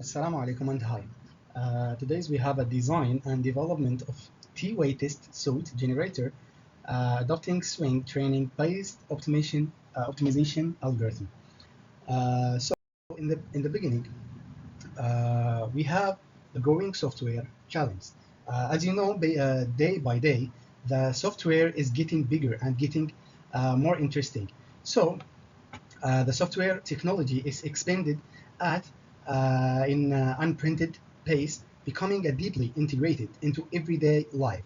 Assalamu alaikum and hi. Today we have a design and development of T-way test suite generator adopting swing training based optimization algorithm. So in the beginning, we have a growing software challenge. As you know, day by day, the software is getting bigger and getting more interesting. So the software technology is expanded at in unprinted pace, becoming a deeply integrated into everyday life.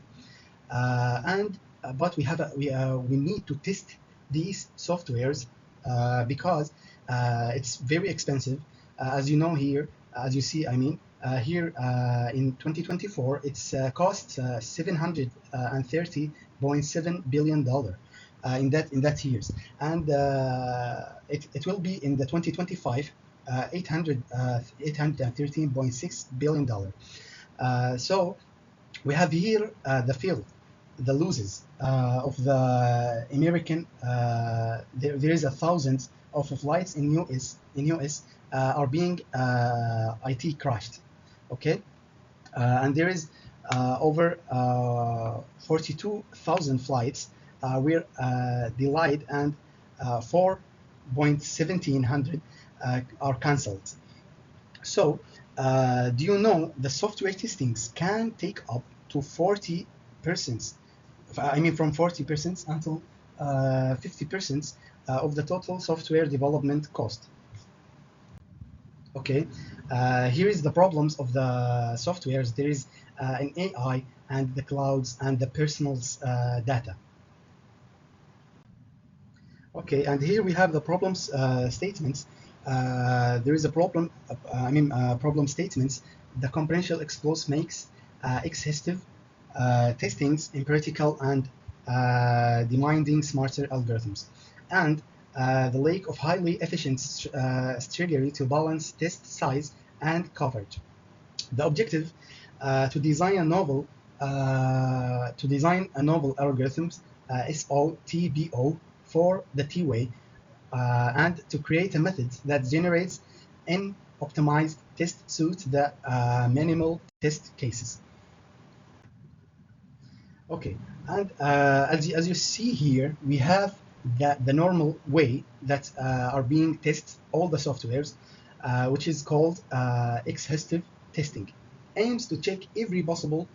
And but we need to test these softwares because it's very expensive. As you know here, as you see, here in 2024, it's costs $730.7 billion in that years, and it will be in the 2025 $813.6 billion. So we have here the field, the losses of the American. There is a thousands of flights in US are being IT crashed, okay, and there is over 42,000 flights were delayed and 4.1700 are cancelled. So, do you know the software testings can take up to 40%? From 40% until 50% of the total software development cost. Okay, here is the problems of the softwares. There is an AI and the clouds and the personal's data. Okay, and here we have the problems statements. There is a problem. Problem statements. The comprehensial expose makes exhaustive testings impractical and demanding smarter algorithms, and the lack of highly efficient strategy to balance test size and coverage. The objective to design a novel algorithms SOTBO for the T-way and to create a method that generates an optimized test suit the minimal test cases. Okay, and as you see here, we have the normal way that are being tested all the softwares, which is called exhaustive testing, aims to check every possible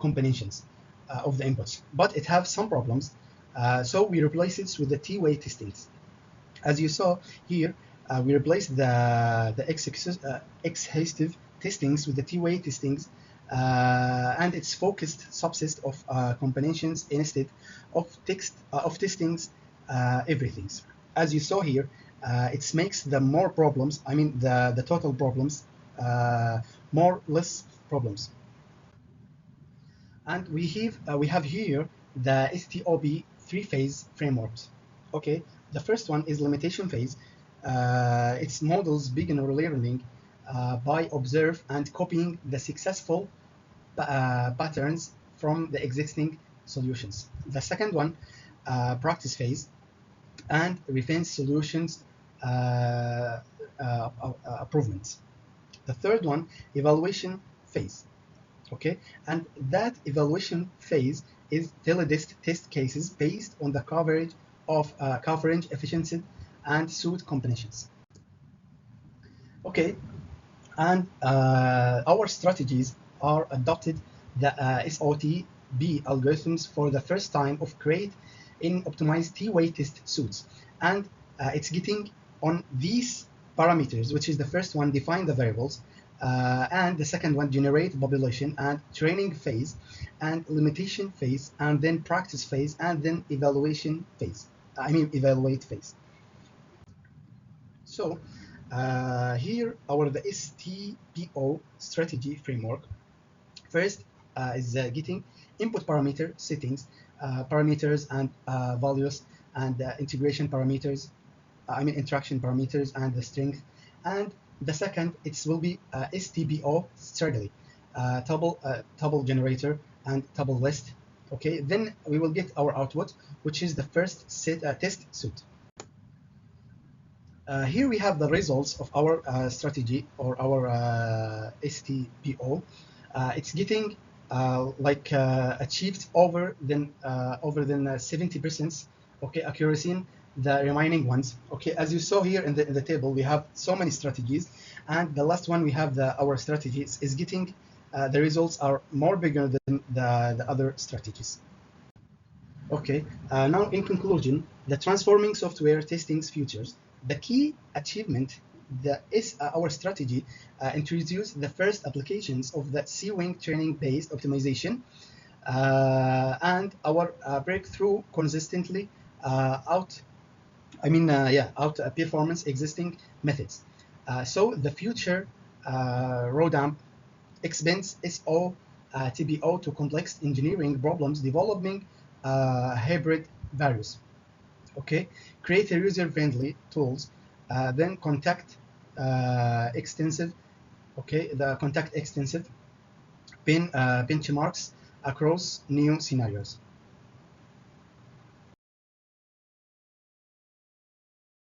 combinations of the inputs, but it has some problems. So we replace it with the T-way testings. As you saw here, we replaced the exhaustive testings with the T-way testings, and it's focused subset of combinations instead of testings everything. As you saw here, it makes the more problems. The total problems more less problems. And we have here the STOP three-phase frameworks. Okay, the first one is limitation phase. Its models begin learning by observe and copying the successful patterns from the existing solutions. The second one, practice phase, and refine solutions improvements. The third one, evaluation phase. Okay, and that evaluation phase is telodist test cases based on the coverage efficiency and suit combinations. Okay, and our strategies are adopted the SOTB algorithms for the first time of create in optimized T-way test suits, and it's getting on these parameters, which is the first one, define the variables, and the second one, generate population and training phase, and limitation phase, and then practice phase, and then evaluation phase. Evaluate phase. So here the STPO strategy framework. First is getting input parameter settings, parameters and values, and integration parameters, interaction parameters and the strength. And the second, it will be STPO strategy, tuple generator and tuple list. Okay, then we will get our output, which is the first test suit. Here we have the results of our strategy or our STPO. It's getting achieved over than 70%, okay, accuracy in the remaining ones. Okay, as you saw here in the table, we have so many strategies, and the last one we have our strategies is getting the results are more bigger than the other strategies. Okay, now in conclusion, the transforming software testing's futures, the key achievement that is our strategy introduced the first applications of the C-Wing training-based optimization, and our breakthrough consistently out, out performance existing methods. So the future roadmap expense SO TBO to complex engineering problems developing hybrid values. Okay, create a user-friendly tools, then contact extensive. Okay, the contact extensive benchmarks across new scenarios.